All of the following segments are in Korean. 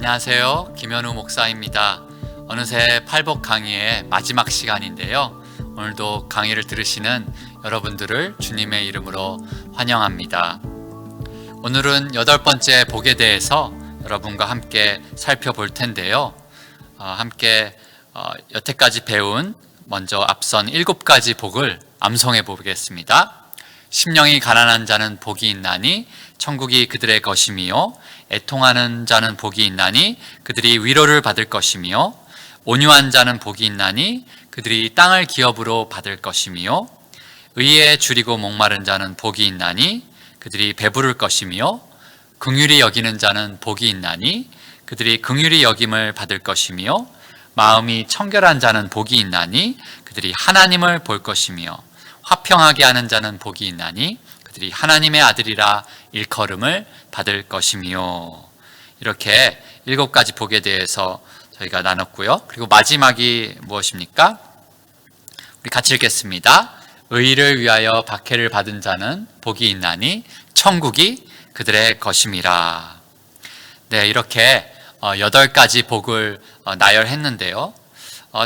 안녕하세요. 김현우 목사입니다. 어느새 팔복 강의의 마지막 시간인데요. 오늘도 강의를 들으시는 여러분들을 주님의 이름으로 환영합니다. 오늘은 8번째 복에 대해서 여러분과 함께 살펴볼 텐데요. 함께 여태까지 배운 먼저 앞선 7가지 복을 암송해 보겠습니다. 심령이 가난한 자는 복이 있나니 천국이 그들의 것이며, 애통하는 자는 복이 있나니 그들이 위로를 받을 것이며, 온유한 자는 복이 있나니 그들이 땅을 기업으로 받을 것이며, 의에 줄이고 목마른 자는 복이 있나니 그들이 배부를 것이며, 긍휼히 여기는 자는 복이 있나니 그들이 긍휼히 여김을 받을 것이며, 마음이 청결한 자는 복이 있나니 그들이 하나님을 볼 것이며, 화평하게 하는 자는 복이 있나니 그들이 하나님의 아들이라 일컬음을 받을 것이며. 이렇게 7가지 복에 대해서 저희가 나눴고요. 그리고 마지막이 무엇입니까? 우리 같이 읽겠습니다. 의를 위하여 박해를 받은 자는 복이 있나니 천국이 그들의 것임이라. 네, 이렇게 8가지 복을 나열했는데요.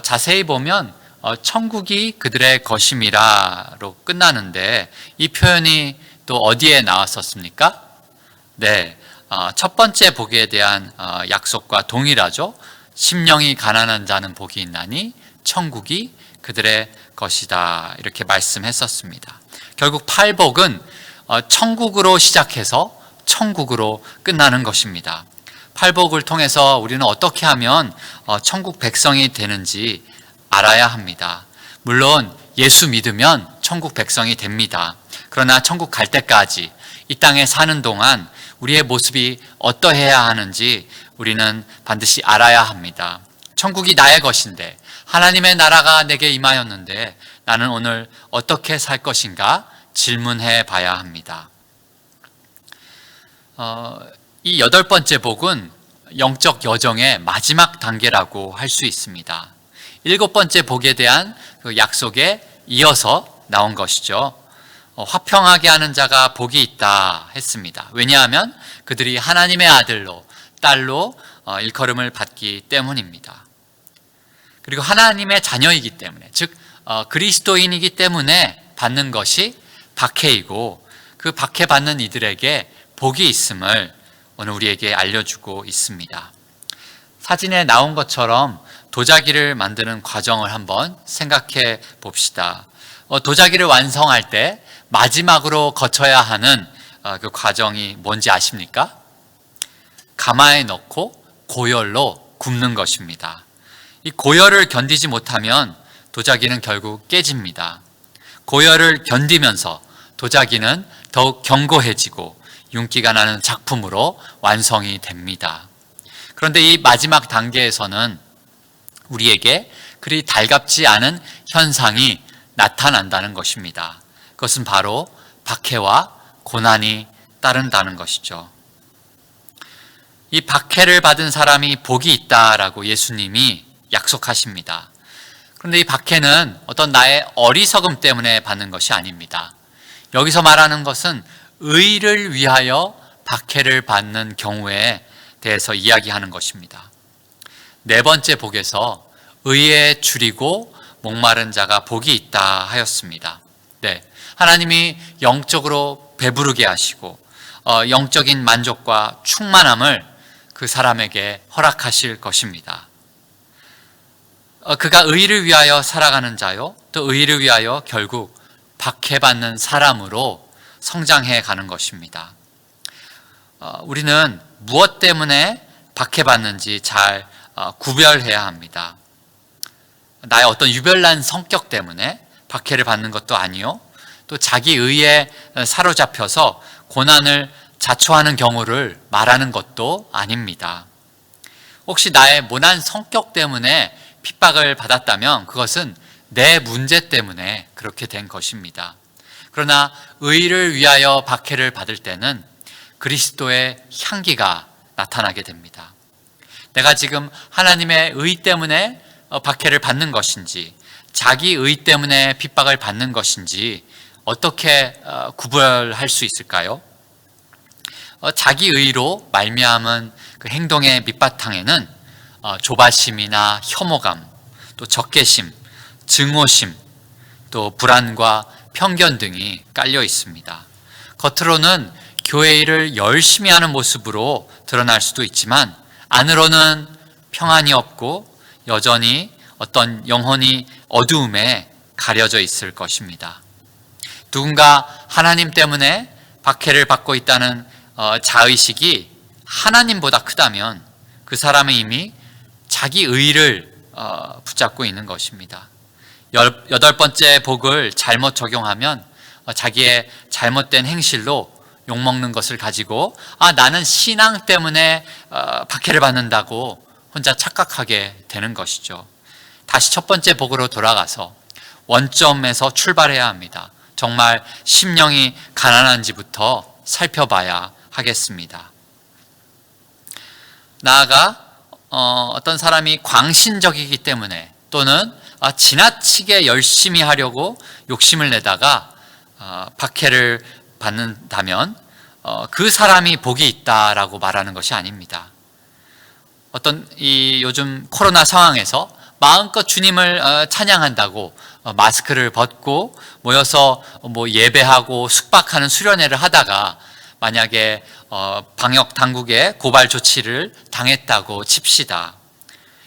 자세히 보면 천국이 그들의 것임이라로 끝나는데, 이 표현이 또 어디에 나왔었습니까? 네, 첫 번째 복에 대한 약속과 동일하죠. 심령이 가난한 자는 복이 있나니 천국이 그들의 것이다, 이렇게 말씀했었습니다. 결국 팔복은 천국으로 시작해서 천국으로 끝나는 것입니다. 팔복을 통해서 우리는 어떻게 하면 천국 백성이 되는지 알아야 합니다. 물론 예수 믿으면 천국 백성이 됩니다. 그러나 천국 갈 때까지 이 땅에 사는 동안 우리의 모습이 어떠해야 하는지 우리는 반드시 알아야 합니다. 천국이 나의 것인데, 하나님의 나라가 내게 임하였는데 나는 오늘 어떻게 살 것인가 질문해 봐야 합니다. 이 8번째 복은 영적 여정의 마지막 단계라고 할 수 있습니다. 7번째 복에 대한 그 약속에 이어서 나온 것이죠. 화평하게 하는 자가 복이 있다 했습니다. 왜냐하면 그들이 하나님의 아들로, 딸로 일컬음을 받기 때문입니다. 그리고 하나님의 자녀이기 때문에, 즉 그리스도인이기 때문에 받는 것이 박해이고, 그 박해받는 이들에게 복이 있음을 오늘 우리에게 알려주고 있습니다. 사진에 나온 것처럼 도자기를 만드는 과정을 한번 생각해 봅시다. 도자기를 완성할 때 마지막으로 거쳐야 하는 그 과정이 뭔지 아십니까? 가마에 넣고 고열로 굽는 것입니다. 이 고열을 견디지 못하면 도자기는 결국 깨집니다. 고열을 견디면서 도자기는 더욱 견고해지고 윤기가 나는 작품으로 완성이 됩니다. 그런데 이 마지막 단계에서는 우리에게 그리 달갑지 않은 현상이 나타난다는 것입니다. 그것은 바로 박해와 고난이 따른다는 것이죠. 이 박해를 받은 사람이 복이 있다라고 예수님이 약속하십니다. 그런데 이 박해는 어떤 나의 어리석음 때문에 받는 것이 아닙니다. 여기서 말하는 것은 의를 위하여 박해를 받는 경우에 대해서 이야기하는 것입니다. 4번째 복에서 의에 줄이고 목마른 자가 복이 있다 하였습니다. 네, 하나님이 영적으로 배부르게 하시고 영적인 만족과 충만함을 그 사람에게 허락하실 것입니다. 그가 의를 위하여 살아가는 자요, 또 의를 위하여 결국 박해받는 사람으로 성장해 가는 것입니다. 우리는 무엇 때문에 박해받는지 잘 구별해야 합니다. 나의 어떤 유별난 성격 때문에 박해를 받는 것도 아니요, 또 자기 의에 사로잡혀서 고난을 자초하는 경우를 말하는 것도 아닙니다. 혹시 나의 모난 성격 때문에 핍박을 받았다면 그것은 내 문제 때문에 그렇게 된 것입니다. 그러나 의를 위하여 박해를 받을 때는 그리스도의 향기가 나타나게 됩니다. 내가 지금 하나님의 의 때문에 박해를 받는 것인지, 자기 의 때문에 핍박을 받는 것인지 어떻게 구별할 수 있을까요? 자기 의로 말미암은 그 행동의 밑바탕에는 조바심이나 혐오감, 또 적개심, 증오심, 또 불안과 편견 등이 깔려 있습니다. 겉으로는 교회 일을 열심히 하는 모습으로 드러날 수도 있지만 안으로는 평안이 없고 여전히 어떤 영혼이 어두움에 가려져 있을 것입니다. 누군가 하나님 때문에 박해를 받고 있다는 자의식이 하나님보다 크다면 그 사람은 이미 자기 의를 붙잡고 있는 것입니다. 8번째 복을 잘못 적용하면 자기의 잘못된 행실로 욕먹는 것을 가지고 나는 신앙 때문에 박해를 받는다고 혼자 착각하게 되는 것이죠. 다시 첫 번째 복으로 돌아가서 원점에서 출발해야 합니다. 정말 심령이 가난한지부터 살펴봐야 하겠습니다. 나아가 어떤 사람이 광신적이기 때문에 또는 지나치게 열심히 하려고 욕심을 내다가 박해를 받는다면 그 사람이 복이 있다라고 말하는 것이 아닙니다. 어떤 이 요즘 코로나 상황에서 마음껏 주님을 찬양한다고 마스크를 벗고 모여서 예배하고 숙박하는 수련회를 하다가 만약에 방역 당국의 고발 조치를 당했다고 칩시다.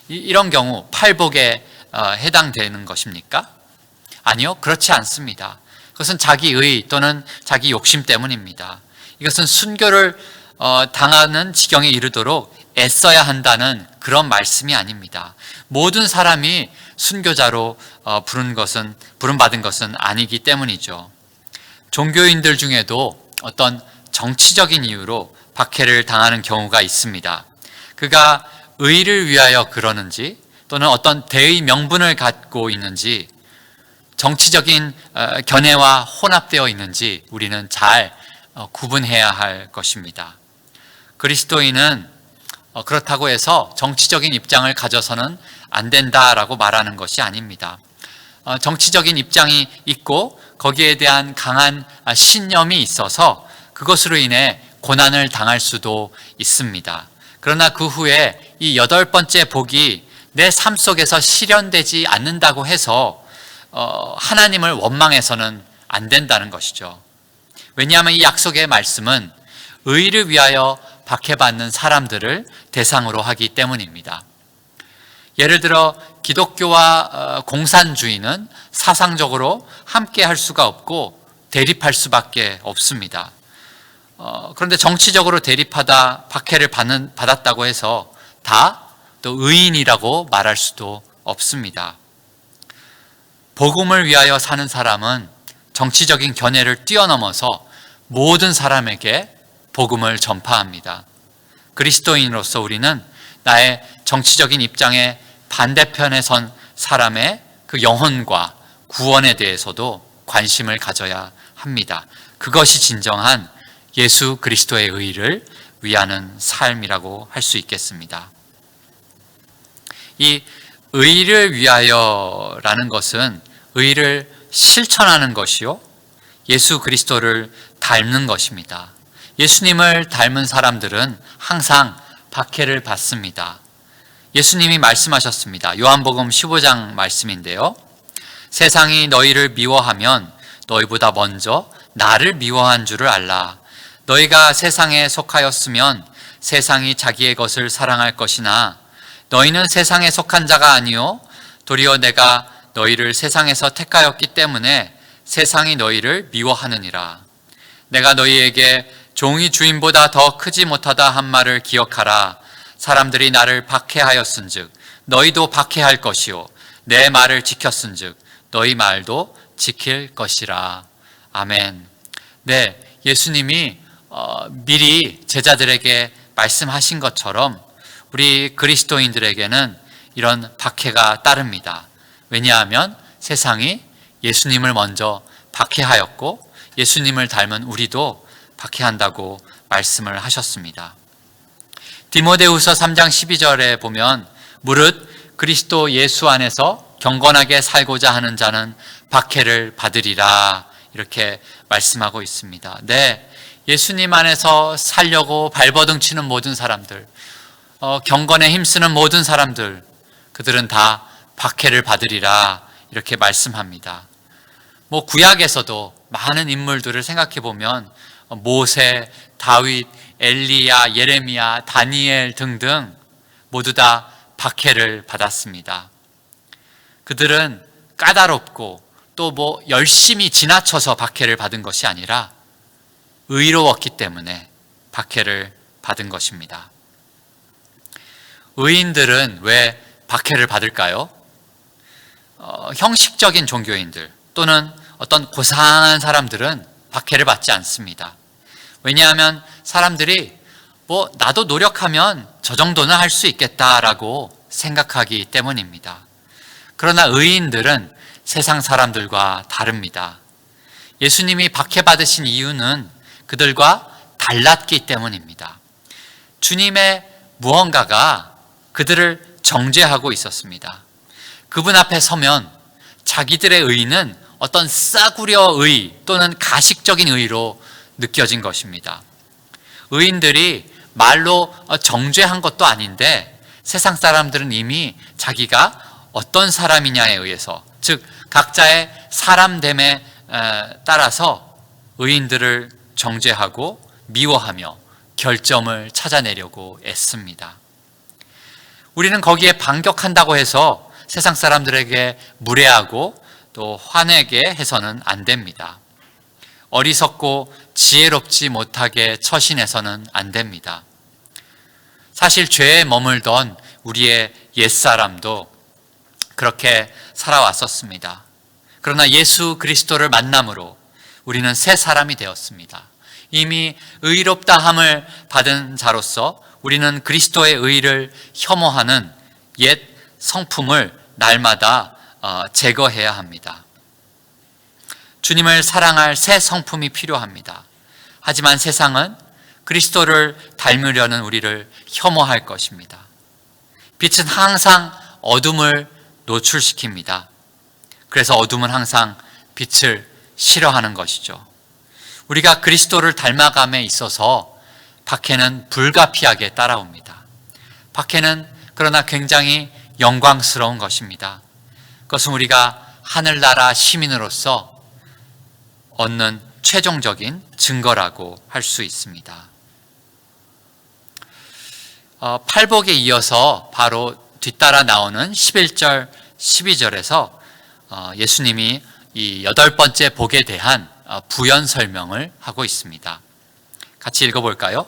이런 경우 팔복에 해당되는 것입니까? 아니요, 그렇지 않습니다. 그것은 자기 의 또는 자기 욕심 때문입니다. 이것은 순교를 당하는 지경에 이르도록 애써야 한다는 그런 말씀이 아닙니다. 모든 사람이 순교자로 부름받은 것은 아니기 때문이죠. 종교인들 중에도 어떤 정치적인 이유로 박해를 당하는 경우가 있습니다. 그가 의를 위하여 그러는지 또는 어떤 대의 명분을 갖고 있는지 정치적인 견해와 혼합되어 있는지 우리는 잘 구분해야 할 것입니다. 그리스도인은 그렇다고 해서 정치적인 입장을 가져서는 안 된다라고 말하는 것이 아닙니다. 정치적인 입장이 있고 거기에 대한 강한 신념이 있어서 그것으로 인해 고난을 당할 수도 있습니다. 그러나 그 후에 이 8번째 복이 내 삶 속에서 실현되지 않는다고 해서 하나님을 원망해서는 안 된다는 것이죠. 왜냐하면 이 약속의 말씀은 의를 위하여 박해받는 사람들을 대상으로 하기 때문입니다. 예를 들어 기독교와 공산주의는 사상적으로 함께 할 수가 없고 대립할 수밖에 없습니다. 그런데 정치적으로 대립하다 박해를 받았다고 해서 다 또 의인이라고 말할 수도 없습니다. 복음을 위하여 사는 사람은 정치적인 견해를 뛰어넘어서 모든 사람에게 복음을 전파합니다. 그리스도인으로서 우리는 나의 정치적인 입장의 반대편에 선 사람의 그 영혼과 구원에 대해서도 관심을 가져야 합니다. 그것이 진정한 예수 그리스도의 의를 위하는 삶이라고 할 수 있겠습니다. 이 의를 위하여라는 것은 의를 실천하는 것이요, 예수 그리스도를 닮는 것입니다. 예수님을 닮은 사람들은 항상 박해를 받습니다. 예수님이 말씀하셨습니다. 요한복음 15장 말씀인데요. 세상이 너희를 미워하면 너희보다 먼저 나를 미워한 줄을 알라. 너희가 세상에 속하였으면 세상이 자기의 것을 사랑할 것이나 너희는 세상에 속한 자가 아니요 도리어 내가 너희를 세상에서 택하였기 때문에 세상이 너희를 미워하느니라. 내가 너희에게 종이 주인보다 더 크지 못하다 한 말을 기억하라. 사람들이 나를 박해하였은즉 너희도 박해할 것이요 내 말을 지켰은즉 너희 말도 지킬 것이라. 아멘. 네, 예수님이 미리 제자들에게 말씀하신 것처럼 우리 그리스도인들에게는 이런 박해가 따릅니다. 왜냐하면 세상이 예수님을 먼저 박해하였고 예수님을 닮은 우리도 박해한다고 말씀을 하셨습니다. 디모데후서 3장 12절에 보면 무릇 그리스도 예수 안에서 경건하게 살고자 하는 자는 박해를 받으리라 이렇게 말씀하고 있습니다. 네, 예수님 안에서 살려고 발버둥 치는 모든 사람들, 경건에 힘쓰는 모든 사람들, 그들은 다 박해를 받으리라 이렇게 말씀합니다. 구약에서도 많은 인물들을 생각해 보면 모세, 다윗, 엘리야, 예레미야, 다니엘 등등 모두 다 박해를 받았습니다. 그들은 까다롭고 또 열심히 지나쳐서 박해를 받은 것이 아니라 의로웠기 때문에 박해를 받은 것입니다. 의인들은 왜 박해를 받을까요? 형식적인 종교인들 또는 어떤 고상한 사람들은 박해를 받지 않습니다. 왜냐하면 사람들이 나도 노력하면 저 정도는 할 수 있겠다라고 생각하기 때문입니다. 그러나 의인들은 세상 사람들과 다릅니다. 예수님이 박해받으신 이유는 그들과 달랐기 때문입니다. 주님의 무언가가 그들을 정죄하고 있었습니다. 그분 앞에 서면 자기들의 의는 어떤 싸구려 의 또는 가식적인 의로 느껴진 것입니다. 의인들이 말로 정죄한 것도 아닌데 세상 사람들은 이미 자기가 어떤 사람이냐에 의해서, 즉 각자의 사람됨에 따라서 의인들을 정죄하고 미워하며 결점을 찾아내려고 애씁니다. 우리는 거기에 반격한다고 해서 세상 사람들에게 무례하고 또 화내게 해서는 안 됩니다. 어리석고 지혜롭지 못하게 처신해서는 안 됩니다. 사실 죄에 머물던 우리의 옛사람도 그렇게 살아왔었습니다. 그러나 예수 그리스도를 만남으로 우리는 새 사람이 되었습니다. 이미 의롭다함을 받은 자로서 우리는 그리스도의 의를 혐오하는 옛 성품을 날마다 제거해야 합니다. 주님을 사랑할 새 성품이 필요합니다. 하지만 세상은 그리스도를 닮으려는 우리를 혐오할 것입니다. 빛은 항상 어둠을 노출시킵니다. 그래서 어둠은 항상 빛을 싫어하는 것이죠. 우리가 그리스도를 닮아감에 있어서 박해는 불가피하게 따라옵니다. 박해는 그러나 굉장히 영광스러운 것입니다. 그것은 우리가 하늘나라 시민으로서 얻는 최종적인 증거라고 할 수 있습니다. 팔복에 이어서 바로 뒤따라 나오는 11절, 12절에서 예수님이 이 8번째 복에 대한 부연 설명을 하고 있습니다. 같이 읽어볼까요?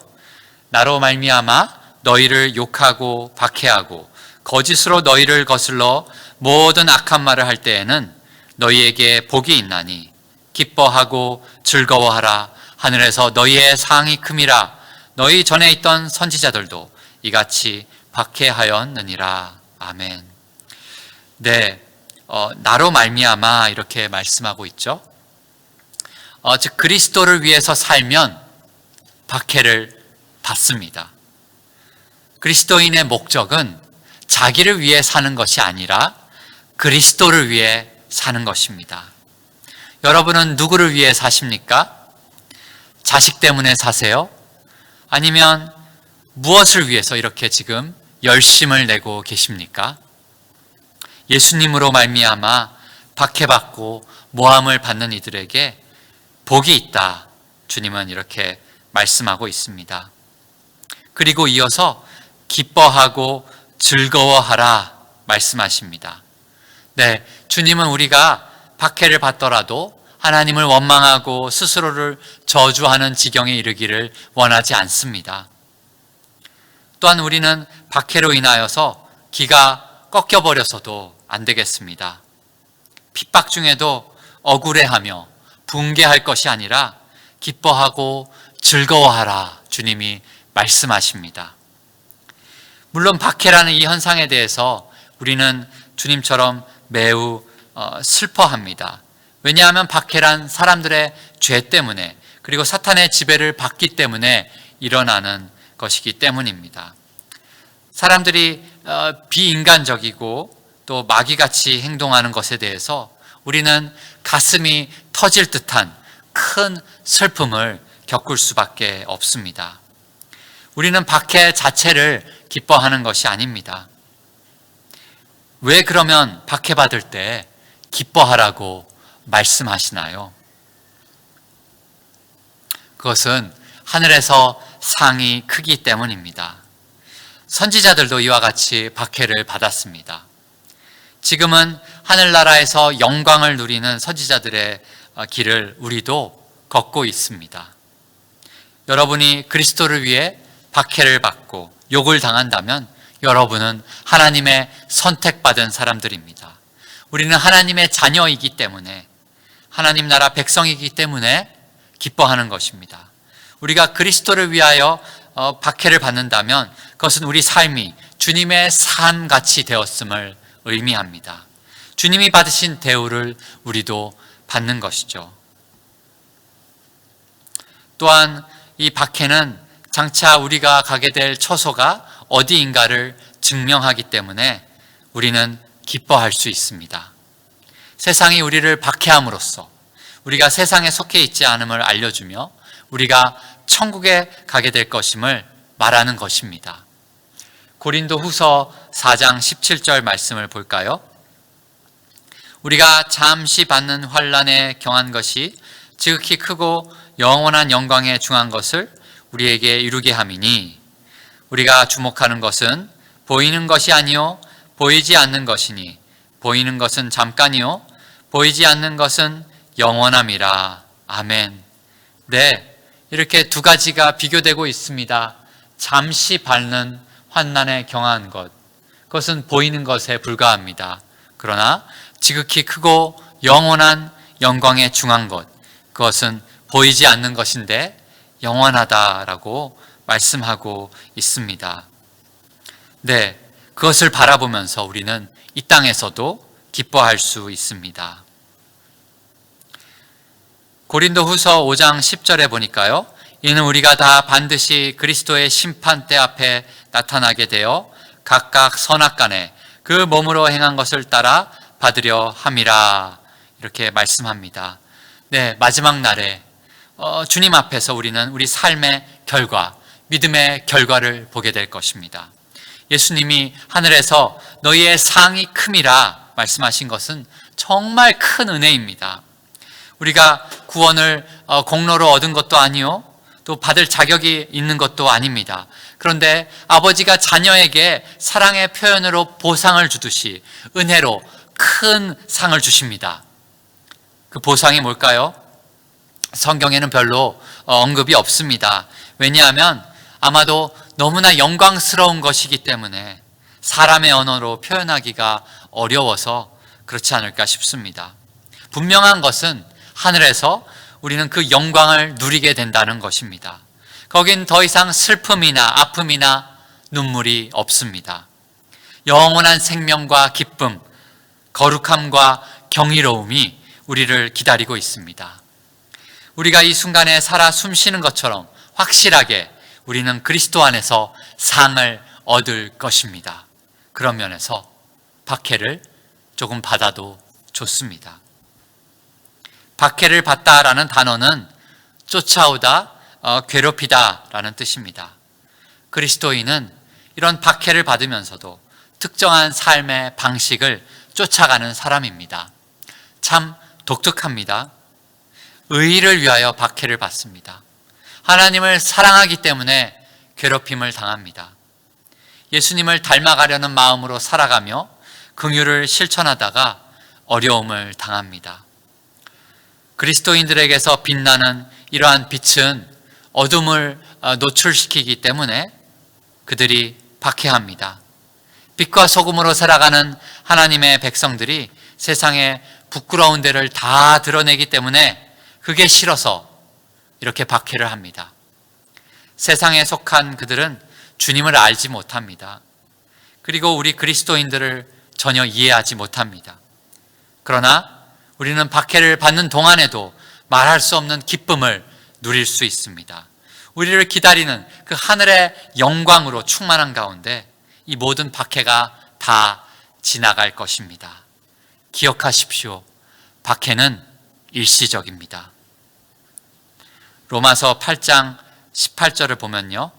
나로 말미암아 너희를 욕하고 박해하고 거짓으로 너희를 거슬러 모든 악한 말을 할 때에는 너희에게 복이 있나니 기뻐하고 즐거워하라. 하늘에서 너희의 상이 큼이라. 너희 전에 있던 선지자들도 이같이 박해하였느니라. 아멘. 네, 나로 말미암아 이렇게 말씀하고 있죠. 즉 그리스도를 위해서 살면 박해를 받습니다. 그리스도인의 목적은 자기를 위해 사는 것이 아니라 그리스도를 위해 사는 것입니다. 여러분은 누구를 위해 사십니까? 자식 때문에 사세요? 아니면 무엇을 위해서 이렇게 지금 열심을 내고 계십니까? 예수님으로 말미암아 박해받고 모함을 받는 이들에게 복이 있다. 주님은 이렇게 말씀하고 있습니다. 그리고 이어서 기뻐하고 즐거워하라 말씀하십니다. 네, 주님은 우리가 박해를 받더라도 하나님을 원망하고 스스로를 저주하는 지경에 이르기를 원하지 않습니다. 또한 우리는 박해로 인하여서 기가 꺾여버려서도 안 되겠습니다. 핍박 중에도 억울해하며 붕괴할 것이 아니라 기뻐하고 즐거워하라 주님이 말씀하십니다. 물론 박해라는 이 현상에 대해서 우리는 주님처럼 매우 슬퍼합니다. 왜냐하면 박해란 사람들의 죄 때문에 그리고 사탄의 지배를 받기 때문에 일어나는 것이기 때문입니다. 사람들이 비인간적이고 또 마귀같이 행동하는 것에 대해서 우리는 가슴이 터질 듯한 큰 슬픔을 겪을 수밖에 없습니다. 우리는 박해 자체를 기뻐하는 것이 아닙니다. 왜 그러면 박해받을 때 기뻐하라고 말씀하시나요? 그것은 하늘에서 상이 크기 때문입니다. 선지자들도 이와 같이 박해를 받았습니다. 지금은 하늘나라에서 영광을 누리는 선지자들의 길을 우리도 걷고 있습니다. 여러분이 그리스도를 위해 박해를 받고 욕을 당한다면 여러분은 하나님의 선택받은 사람들입니다. 우리는 하나님의 자녀이기 때문에, 하나님 나라 백성이기 때문에 기뻐하는 것입니다. 우리가 그리스도를 위하여 박해를 받는다면 그것은 우리 삶이 주님의 삶같이 되었음을 의미합니다. 주님이 받으신 대우를 우리도 받는 것이죠. 또한 이 박해는 장차 우리가 가게 될 처소가 어디인가를 증명하기 때문에 우리는 기뻐할 수 있습니다. 세상이 우리를 박해함으로써 우리가 세상에 속해 있지 않음을 알려주며 우리가 천국에 가게 될 것임을 말하는 것입니다. 고린도 후서 4장 17절 말씀을 볼까요? 우리가 잠시 받는 환난에 경한 것이 지극히 크고 영원한 영광에 중한 것을 우리에게 이루게 함이니, 우리가 주목하는 것은 보이는 것이 아니요 보이지 않는 것이니, 보이는 것은 잠깐이요 보이지 않는 것은 영원함이라. 아멘. 네, 이렇게 두 가지가 비교되고 있습니다. 잠시 받는 환난에 경한 것, 그것은 보이는 것에 불과합니다. 그러나 지극히 크고 영원한 영광에 중한 것, 그것은 보이지 않는 것인데 영원하다라고 말씀하고 있습니다. 네, 그것을 바라보면서 우리는 이 땅에서도 기뻐할 수 있습니다. 고린도 후서 5장 10절에 보니까요, 이는 우리가 다 반드시 그리스도의 심판대 앞에 나타나게 되어 각각 선악간에 그 몸으로 행한 것을 따라 받으려 함이라, 이렇게 말씀합니다. 네, 마지막 날에 주님 앞에서 우리는 우리 삶의 결과, 믿음의 결과를 보게 될 것입니다. 예수님이 하늘에서 너희의 상이 큼이라 말씀하신 것은 정말 큰 은혜입니다. 우리가 구원을 공로로 얻은 것도 아니요 또 받을 자격이 있는 것도 아닙니다. 그런데 아버지가 자녀에게 사랑의 표현으로 보상을 주듯이 은혜로 큰 상을 주십니다. 그 보상이 뭘까요? 성경에는 별로 언급이 없습니다. 왜냐하면 아마도 너무나 영광스러운 것이기 때문에 사람의 언어로 표현하기가 어려워서 그렇지 않을까 싶습니다. 분명한 것은 하늘에서 우리는 그 영광을 누리게 된다는 것입니다. 거긴 더 이상 슬픔이나 아픔이나 눈물이 없습니다. 영원한 생명과 기쁨, 거룩함과 경이로움이 우리를 기다리고 있습니다. 우리가 이 순간에 살아 숨쉬는 것처럼 확실하게 우리는 그리스도 안에서 상을 얻을 것입니다. 그런 면에서 박해를 조금 받아도 좋습니다. 박해를 받다라는 단어는 쫓아오다, 괴롭히다라는 뜻입니다. 그리스도인은 이런 박해를 받으면서도 특정한 삶의 방식을 쫓아가는 사람입니다. 참 독특합니다. 의의를 위하여 박해를 받습니다. 하나님을 사랑하기 때문에 괴롭힘을 당합니다. 예수님을 닮아가려는 마음으로 살아가며 긍휼을 실천하다가 어려움을 당합니다. 그리스도인들에게서 빛나는 이러한 빛은 어둠을 노출시키기 때문에 그들이 박해합니다. 빛과 소금으로 살아가는 하나님의 백성들이 세상에 부끄러운 데를 다 드러내기 때문에 그게 싫어서 이렇게 박해를 합니다. 세상에 속한 그들은 주님을 알지 못합니다. 그리고 우리 그리스도인들을 전혀 이해하지 못합니다. 그러나 우리는 박해를 받는 동안에도 말할 수 없는 기쁨을 누릴 수 있습니다. 우리를 기다리는 그 하늘의 영광으로 충만한 가운데 이 모든 박해가 다 지나갈 것입니다. 기억하십시오. 박해는 일시적입니다. 로마서 8장 18절을 보면요,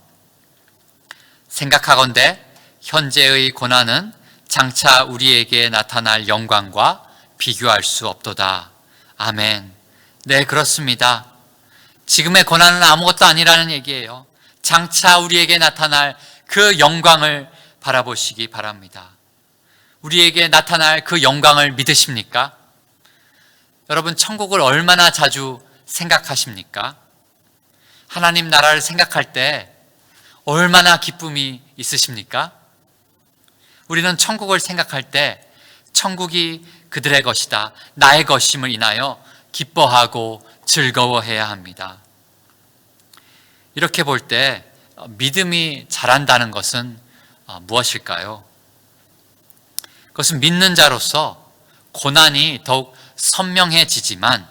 생각하건대 현재의 고난은 장차 우리에게 나타날 영광과 비교할 수 없도다. 아멘. 네, 그렇습니다. 지금의 고난은 아무것도 아니라는 얘기예요. 장차 우리에게 나타날 그 영광을 바라보시기 바랍니다. 우리에게 나타날 그 영광을 믿으십니까? 여러분, 천국을 얼마나 자주 생각하십니까? 하나님 나라를 생각할 때 얼마나 기쁨이 있으십니까? 우리는 천국을 생각할 때 천국이 그들의 것이다, 나의 것임을 인하여 기뻐하고 즐거워해야 합니다. 이렇게 볼 때 믿음이 자란다는 것은 무엇일까요? 그것은 믿는 자로서 고난이 더욱 선명해지지만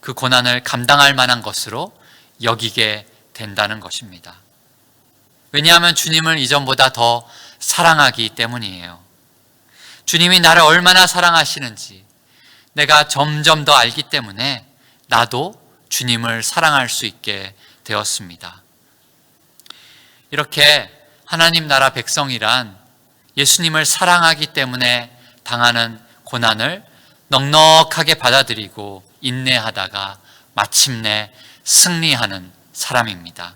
그 고난을 감당할 만한 것으로 여기게 된다는 것입니다. 왜냐하면 주님을 이전보다 더 사랑하기 때문이에요. 주님이 나를 얼마나 사랑하시는지 내가 점점 더 알기 때문에 나도 주님을 사랑할 수 있게 되었습니다. 이렇게 하나님 나라 백성이란 예수님을 사랑하기 때문에 당하는 고난을 넉넉하게 받아들이고 인내하다가 마침내 승리하는 사람입니다.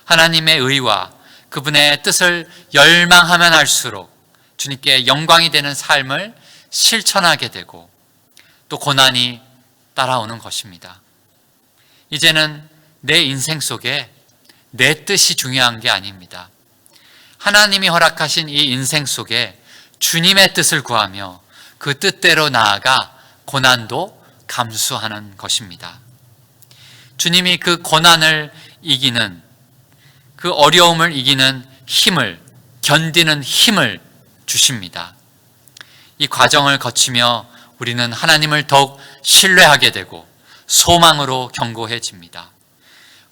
하나님의 의와 그분의 뜻을 열망하면 할수록 주님께 영광이 되는 삶을 실천하게 되고 또 고난이 따라오는 것입니다. 이제는 내 인생 속에 내 뜻이 중요한 게 아닙니다. 하나님이 허락하신 이 인생 속에 주님의 뜻을 구하며 그 뜻대로 나아가 고난도 감수하는 것입니다. 주님이 그 고난을 이기는, 그 어려움을 이기는 힘을, 견디는 힘을 주십니다. 이 과정을 거치며 우리는 하나님을 더욱 신뢰하게 되고 소망으로 견고해집니다.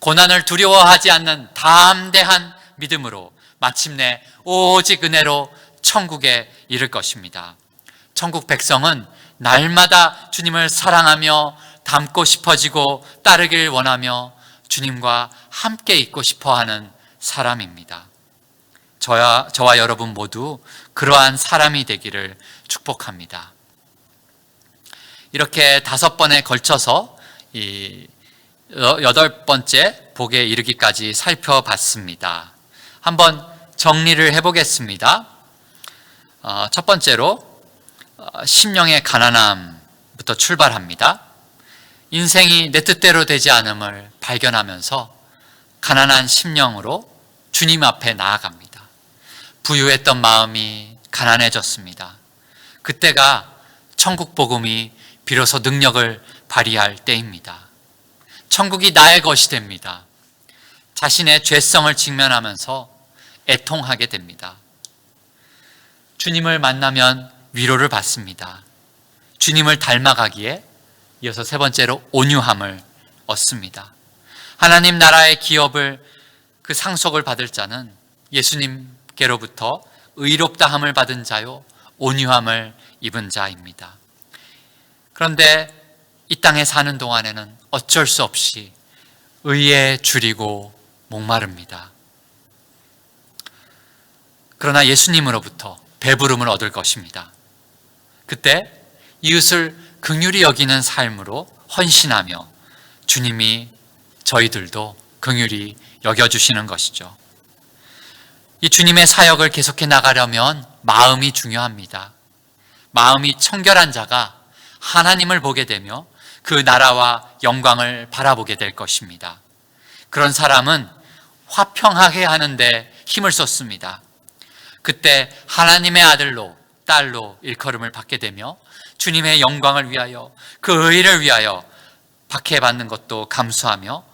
고난을 두려워하지 않는 담대한 믿음으로 마침내 오직 은혜로 천국에 이를 것입니다. 천국 백성은 날마다 주님을 사랑하며 닮고 싶어지고 따르길 원하며 주님과 함께 있고 싶어하는 사람입니다. 저와 여러분 모두 그러한 사람이 되기를 축복합니다. 이렇게 5번에 걸쳐서 이 8번째 복에 이르기까지 살펴봤습니다. 한번 정리를 해보겠습니다. 첫 번째로 심령의 가난함부터 출발합니다. 인생이 내 뜻대로 되지 않음을 발견하면서 가난한 심령으로 주님 앞에 나아갑니다. 부유했던 마음이 가난해졌습니다. 그때가 천국 복음이 비로소 능력을 발휘할 때입니다. 천국이 나의 것이 됩니다. 자신의 죄성을 직면하면서 애통하게 됩니다. 주님을 만나면 위로를 받습니다. 주님을 닮아가기에 이어서 3번째로 온유함을 얻습니다. 하나님 나라의 기업을, 그 상속을 받을 자는 예수님께로부터 의롭다함을 받은 자요 온유함을 입은 자입니다. 그런데 이 땅에 사는 동안에는 어쩔 수 없이 의에 줄이고 목마릅니다. 그러나 예수님으로부터 배부름을 얻을 것입니다. 그때 이웃을 긍휼히 여기는 삶으로 헌신하며 주님이 저희들도 긍휼히 여겨주시는 것이죠. 이 주님의 사역을 계속해 나가려면 마음이 중요합니다. 마음이 청결한 자가 하나님을 보게 되며 그 나라와 영광을 바라보게 될 것입니다. 그런 사람은 화평하게 하는데 힘을 쏟습니다. 그때 하나님의 아들로, 딸로 일컬음을 받게 되며 주님의 영광을 위하여, 그 의를 위하여 박해받는 것도 감수하며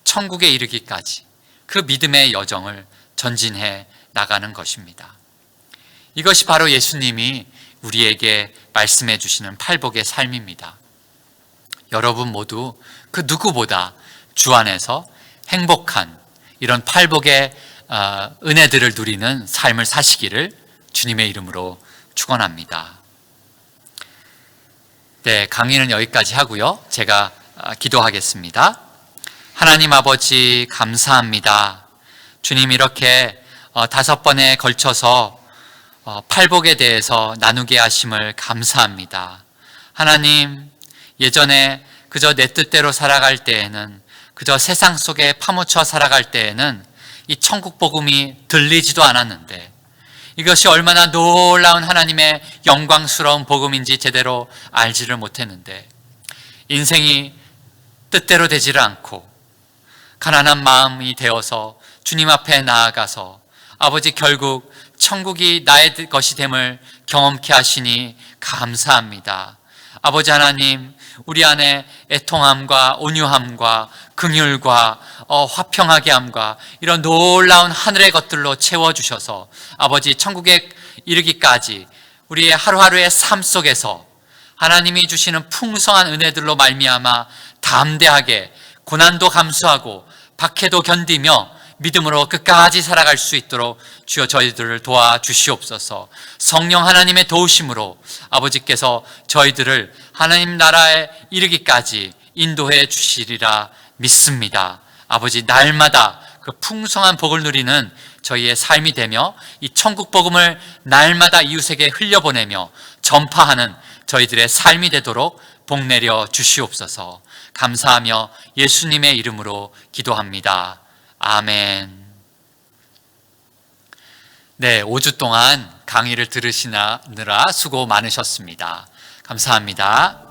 천국에 이르기까지 그 믿음의 여정을 전진해 나가는 것입니다. 이것이 바로 예수님이 우리에게 말씀해 주시는 팔복의 삶입니다. 여러분 모두 그 누구보다 주 안에서 행복한 이런 팔복의 은혜들을 누리는 삶을 사시기를 주님의 이름으로 축원합니다. 네, 강의는 여기까지 하고요. 제가 기도하겠습니다. 하나님 아버지 감사합니다. 주님 이렇게 5번에 걸쳐서 팔복에 대해서 나누게 하심을 감사합니다. 하나님, 예전에 그저 내 뜻대로 살아갈 때에는, 그저 세상 속에 파묻혀 살아갈 때에는 이 천국 복음이 들리지도 않았는데, 이것이 얼마나 놀라운 하나님의 영광스러운 복음인지 제대로 알지를 못했는데, 인생이 뜻대로 되지를 않고 가난한 마음이 되어서 주님 앞에 나아가서 아버지 결국 천국이 나의 것이 됨을 경험케 하시니 감사합니다. 아버지 하나님, 우리 안에 애통함과 온유함과 긍휼과 화평하게 함과 이런 놀라운 하늘의 것들로 채워주셔서 아버지 천국에 이르기까지 우리의 하루하루의 삶 속에서 하나님이 주시는 풍성한 은혜들로 말미암아 담대하게 고난도 감수하고 박해도 견디며 믿음으로 끝까지 살아갈 수 있도록 주여 저희들을 도와주시옵소서. 성령 하나님의 도우심으로 아버지께서 저희들을 하나님 나라에 이르기까지 인도해 주시리라 믿습니다. 아버지, 날마다 그 풍성한 복을 누리는 저희의 삶이 되며 이 천국 복음을 날마다 이웃에게 흘려보내며 전파하는 저희들의 삶이 되도록 복 내려 주시옵소서. 감사하며 예수님의 이름으로 기도합니다. 아멘. 네, 5주 동안 강의를 들으시느라 수고 많으셨습니다. 감사합니다.